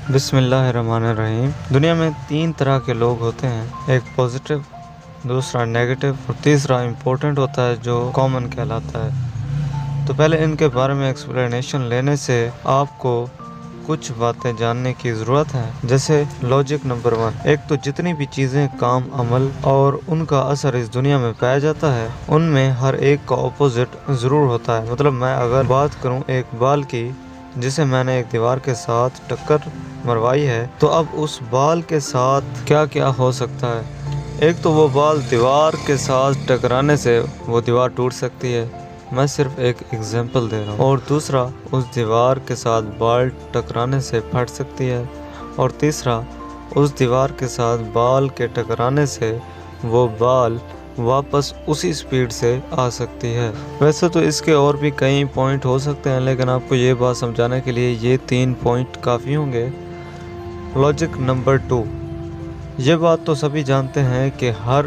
بسم اللہ الرحمن الرحیم۔ دنیا میں 3 طرح کے لوگ ہوتے ہیں، ایک پازیٹیو، دوسرا نیگیٹو اور تیسرا امپورٹنٹ ہوتا ہے جو کامن کہلاتا ہے۔ تو پہلے ان کے بارے میں ایکسپلینیشن لینے سے آپ کو کچھ باتیں جاننے کی ضرورت ہے، جیسے لاجک نمبر 1۔ ایک تو جتنی بھی چیزیں، کام، عمل اور ان کا اثر اس دنیا میں پایا جاتا ہے، ان میں ہر ایک کا اپوزٹ ضرور ہوتا ہے۔ مطلب میں اگر بات کروں ایک بال کی جسے میں نے ایک دیوار کے ساتھ ٹکر مروائی ہے، تو اب اس بال کے ساتھ کیا کیا ہو سکتا ہے؟ ایک تو وہ بال دیوار کے ساتھ ٹکرانے سے وہ دیوار ٹوٹ سکتی ہے، میں صرف ایک ایگزامپل دے رہا ہوں، اور دوسرا اس دیوار کے ساتھ بال ٹکرانے سے پھٹ سکتی ہے، اور تیسرا اس دیوار کے ساتھ بال کے ٹکرانے سے وہ بال واپس اسی سپیڈ سے آ سکتی ہے۔ ویسے تو اس کے اور بھی کئی پوائنٹ ہو سکتے ہیں، لیکن آپ کو یہ بات سمجھانے کے لیے یہ 3 پوائنٹ کافی ہوں گے۔ Logic number 2۔ یہ بات تو سبھی جانتے ہیں کہ ہر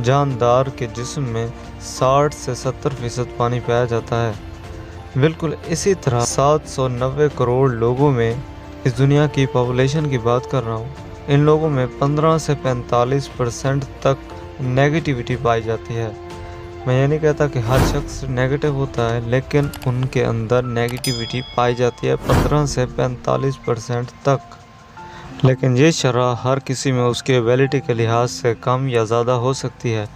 جاندار کے جسم میں 60 سے 70% پانی پایا جاتا ہے۔ بالکل اسی طرح 790 کروڑ لوگوں میں، اس دنیا کی پاپولیشن کی بات کر رہا ہوں، ان لوگوں میں 15 سے 45% تک نیگیٹیوٹی پائی جاتی ہے۔ میں یہ نہیں کہتا کہ ہر شخص نیگیٹو ہوتا ہے، لیکن ان کے اندر نیگیٹیوٹی پائی جاتی ہے 15 سے 45% تک۔ لیکن یہ شرح ہر کسی میں اس کی ایبیلٹی کے لحاظ سے کم یا زیادہ ہو سکتی ہے۔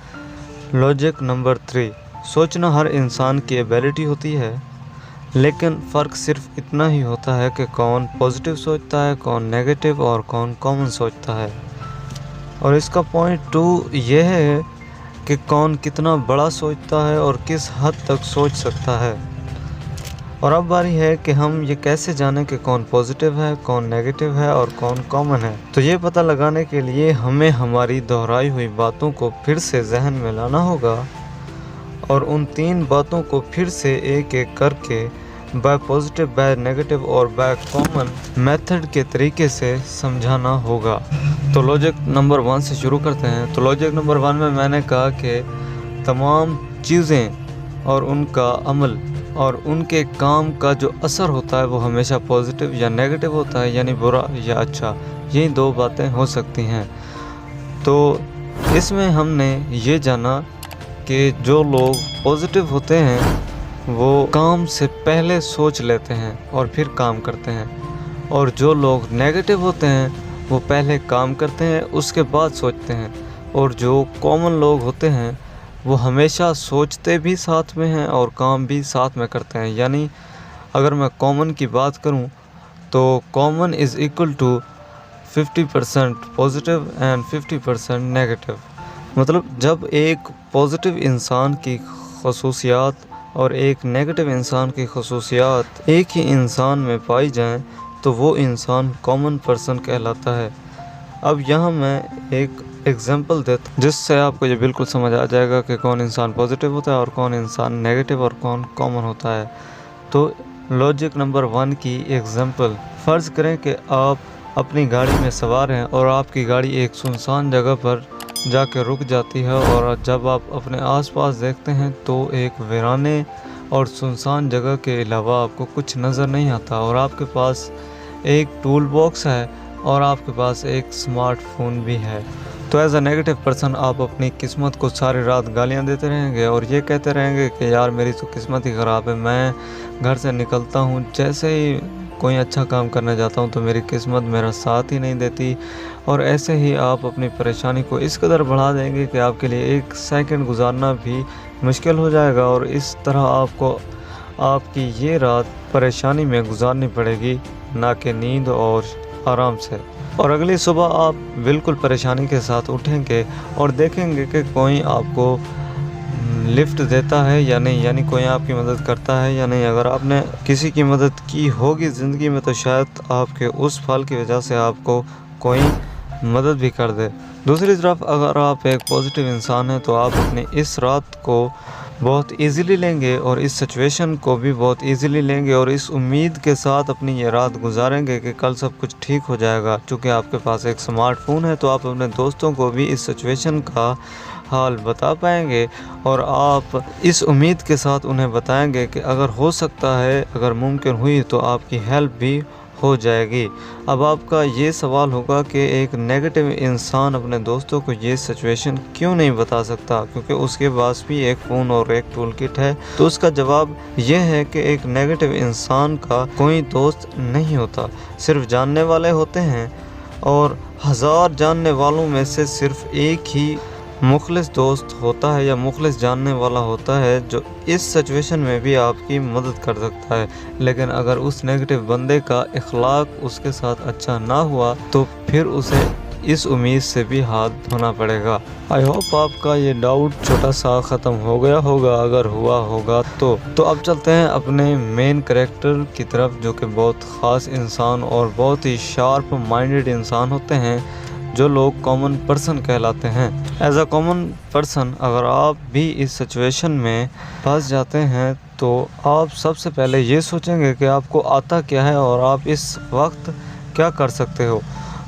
Logic number 3۔ سوچنا ہر انسان کی ایبیلٹی ہوتی ہے، لیکن فرق صرف اتنا ہی ہوتا ہے کہ کون پازیٹیو سوچتا ہے، کون نیگیٹو اور کون کامن سوچتا ہے۔ اور اس کا پوائنٹ 2 یہ ہے کہ کون کتنا بڑا سوچتا ہے اور کس حد تک سوچ سکتا ہے۔ اور اب باری ہے کہ ہم یہ کیسے جانیں کہ کون پازیٹیو ہے، کون نیگیٹو ہے اور کون کامن ہے۔ تو یہ پتہ لگانے کے لیے ہمیں ہماری دہرائی ہوئی باتوں کو پھر سے ذہن میں لانا ہوگا، اور ان 3 باتوں کو پھر سے ایک ایک کر کے بائی پازیٹیو، بائی نیگیٹو اور بائی کامن میتھڈ کے طریقے سے سمجھانا ہوگا۔ تو لاجک نمبر 1 سے شروع کرتے ہیں۔ تو لاجک نمبر 1 میں نے کہا کہ تمام چیزیں اور ان کا عمل اور ان کے کام کا جو اثر ہوتا ہے وہ ہمیشہ پازیٹیو یا نیگیٹو ہوتا ہے، یعنی برا یا اچھا، یہی 2 باتیں ہو سکتی ہیں۔ تو اس میں ہم نے یہ جانا کہ جو لوگ پازیٹیو ہوتے ہیں وہ کام سے پہلے سوچ لیتے ہیں اور پھر کام کرتے ہیں، اور جو لوگ نیگیٹو ہوتے ہیں وہ پہلے کام کرتے ہیں اس کے بعد سوچتے ہیں، اور جو کامن لوگ ہوتے ہیں وہ ہمیشہ سوچتے بھی ساتھ میں ہیں اور کام بھی ساتھ میں کرتے ہیں۔ یعنی اگر میں کامن کی بات کروں تو common is equal to 50% positive and 50% negative. مطلب جب ایک پازیٹیو انسان کی خصوصیات اور ایک نیگیٹو انسان کی خصوصیات ایک ہی انسان میں پائی جائیں تو وہ انسان کامن پرسن کہلاتا ہے۔ اب یہاں میں ایک ایگزامپل دیتا ہوں جس سے آپ کو یہ بالکل سمجھ آ جائے گا کہ کون انسان پازیٹیو ہوتا ہے اور کون انسان نیگیٹو اور کون کامن ہوتا ہے۔ تو لاجک نمبر 1 کی ایگزامپل، فرض کریں کہ آپ اپنی گاڑی میں سوار ہیں اور آپ کی گاڑی ایک سنسان جگہ پر جا کے رک جاتی ہے، اور جب آپ اپنے آس پاس دیکھتے ہیں تو ایک ویرانے اور سنسان جگہ کے علاوہ آپ کو کچھ نظر نہیں آتا، اور آپ کے پاس ایک ٹول باکس ہے اور آپ کے پاس ایک اسمارٹ فون بھی ہے۔ تو ایز اے نیگیٹو پرسن آپ اپنی قسمت کو ساری رات گالیاں دیتے رہیں گے اور یہ کہتے رہیں گے کہ یار میری تو قسمت ہی خراب ہے، میں گھر سے نکلتا ہوں، جیسے ہی کوئی اچھا کام کرنے جاتا ہوں تو میری قسمت میرا ساتھ ہی نہیں دیتی، اور ایسے ہی آپ اپنی پریشانی کو اس قدر بڑھا دیں گے کہ آپ کے لیے 1 سیکنڈ گزارنا بھی مشکل ہو جائے گا، اور اس طرح آپ کو آپ کی یہ رات پریشانی میں گزارنی پڑے گی، نہ کہ نیند اور آرام سے۔ اور اگلی صبح آپ بالکل پریشانی کے ساتھ اٹھیں گے اور دیکھیں گے کہ کوئی آپ کو لفٹ دیتا ہے یا نہیں، یعنی کوئی آپ کی مدد کرتا ہے یا نہیں۔ اگر آپ نے کسی کی مدد کی ہوگی زندگی میں تو شاید آپ کے اس پھل کی وجہ سے آپ کو کوئی مدد بھی کر دے۔ دوسری طرف اگر آپ ایک پازیٹیو انسان ہیں تو آپ اپنی اس رات کو بہت ایزیلی لیں گے اور اس سچویشن کو بھی بہت ایزیلی لیں گے، اور اس امید کے ساتھ اپنی یہ رات گزاریں گے کہ کل سب کچھ ٹھیک ہو جائے گا۔ چونکہ آپ کے پاس ایک سمارٹ فون ہے تو آپ اپنے دوستوں کو بھی اس سچویشن کا حال بتا پائیں گے، اور آپ اس امید کے ساتھ انہیں بتائیں گے کہ اگر ہو سکتا ہے، اگر ممکن ہوئی تو آپ کی ہیلپ بھی ہو جائے گی۔ اب آپ کا یہ سوال ہوگا کہ ایک نیگیٹو انسان اپنے دوستوں کو یہ سچویشن کیوں نہیں بتا سکتا، کیونکہ اس کے پاس بھی ایک فون اور ایک ٹول کٹ ہے۔ تو اس کا جواب یہ ہے کہ ایک نیگیٹو انسان کا کوئی دوست نہیں ہوتا، صرف جاننے والے ہوتے ہیں، اور 1000 جاننے والوں میں سے صرف ایک ہی مخلص دوست ہوتا ہے یا مخلص جاننے والا ہوتا ہے جو اس سچویشن میں بھی آپ کی مدد کر سکتا ہے۔ لیکن اگر اس نیگیٹو بندے کا اخلاق اس کے ساتھ اچھا نہ ہوا تو پھر اسے اس امید سے بھی ہاتھ دھونا پڑے گا۔ آئی ہوپ آپ کا یہ ڈاؤٹ چھوٹا سا ختم ہو گیا ہوگا، اگر ہوا ہوگا تو اب چلتے ہیں اپنے مین کریکٹر کی طرف، جو کہ بہت خاص انسان اور بہت ہی شارپ مائنڈڈ انسان ہوتے ہیں، جو لوگ کامن پرسن کہلاتے ہیں۔ ایز اے کامن پرسن اگر آپ بھی اس سچویشن میں پھنس جاتے ہیں تو آپ سب سے پہلے یہ سوچیں گے کہ آپ کو آتا کیا ہے اور آپ اس وقت کیا کر سکتے ہو۔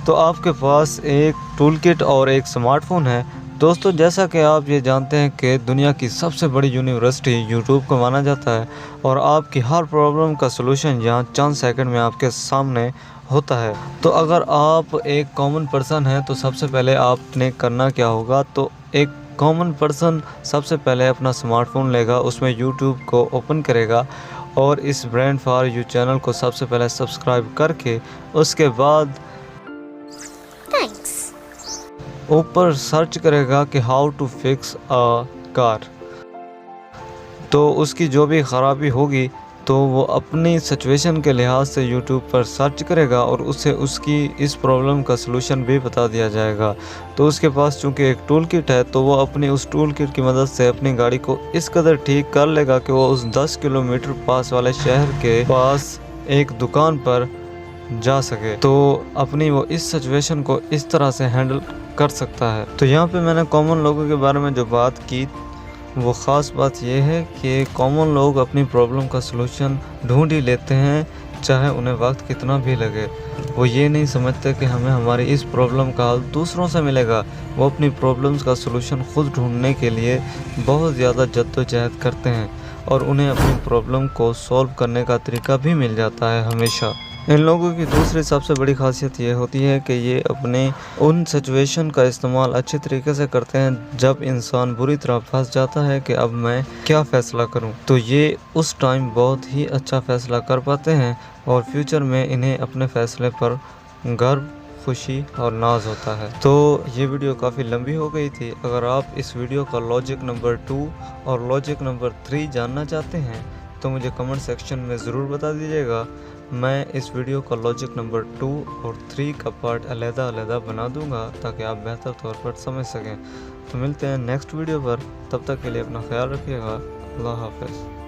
تو آپ کے پاس ایک ٹول کٹ اور ایک سمارٹ فون ہے۔ دوستو، جیسا کہ آپ یہ جانتے ہیں کہ دنیا کی سب سے بڑی یونیورسٹی یوٹیوب کو مانا جاتا ہے، اور آپ کی ہر پرابلم کا سلوشن یہاں چند سیکنڈ میں آپ کے سامنے ہوتا ہے۔ تو اگر آپ ایک کامن پرسن ہیں تو سب سے پہلے آپ نے کرنا کیا ہوگا، تو ایک کامن پرسن سب سے پہلے اپنا سمارٹ فون لے گا، اس میں یوٹیوب کو اوپن کرے گا، اور اس برین فار یو چینل کو سب سے پہلے سبسکرائب کر کے اس کے بعد اوپر سرچ کرے گا کہ ہاؤ ٹو فکس اے کار۔ تو اس کی جو بھی خرابی ہوگی تو وہ اپنی سچویشن کے لحاظ سے یوٹیوب پر سرچ کرے گا، اور اسے اس کی اس پرابلم کا سلوشن بھی بتا دیا جائے گا۔ تو اس کے پاس چونکہ ایک ٹول کٹ ہے تو وہ اپنی اس ٹول کٹ کی مدد سے اپنی گاڑی کو اس قدر ٹھیک کر لے گا کہ وہ اس 10 کلومیٹر پاس والے شہر کے پاس ایک دکان پر جا سکے۔ تو اپنی وہ اس سچویشن کو اس طرح سے ہینڈل کر سکتا ہے۔ تو یہاں پہ میں نے کامن لوگوں کے بارے میں جو بات کی، وہ خاص بات یہ ہے کہ کامن لوگ اپنی پرابلم کا سلوشن ڈھونڈ ہی لیتے ہیں، چاہے انہیں وقت کتنا بھی لگے۔ وہ یہ نہیں سمجھتے کہ ہمیں ہماری اس پرابلم کا حل دوسروں سے ملے گا، وہ اپنی پرابلمز کا سلوشن خود ڈھونڈنے کے لیے بہت زیادہ جد و جہد کرتے ہیں، اور انہیں اپنی پرابلم کو سولو کرنے کا طریقہ بھی مل جاتا ہے ہمیشہ۔ ان لوگوں کی دوسری سب سے بڑی خاصیت یہ ہوتی ہے کہ یہ اپنے ان سچویشن کا استعمال اچھے طریقے سے کرتے ہیں جب انسان بری طرح پھنس جاتا ہے کہ اب میں کیا فیصلہ کروں، تو یہ اس ٹائم بہت ہی اچھا فیصلہ کر پاتے ہیں، اور فیوچر میں انہیں اپنے فیصلے پر گرو، خوشی اور ناز ہوتا ہے۔ تو یہ ویڈیو کافی لمبی ہو گئی تھی۔ اگر آپ اس ویڈیو کا لاجک نمبر 2 اور لاجک نمبر 3 جاننا چاہتے ہیں تو مجھے کمنٹ سیکشن میں ضرور بتا دیجیے گا۔ میں اس ویڈیو کا لاجک نمبر 2 اور 3 کا پارٹ علیحدہ بنا دوں گا تاکہ آپ بہتر طور پر سمجھ سکیں۔ تو ملتے ہیں نیکسٹ ویڈیو پر، تب تک کے لیے اپنا خیال رکھیے گا۔ اللہ حافظ۔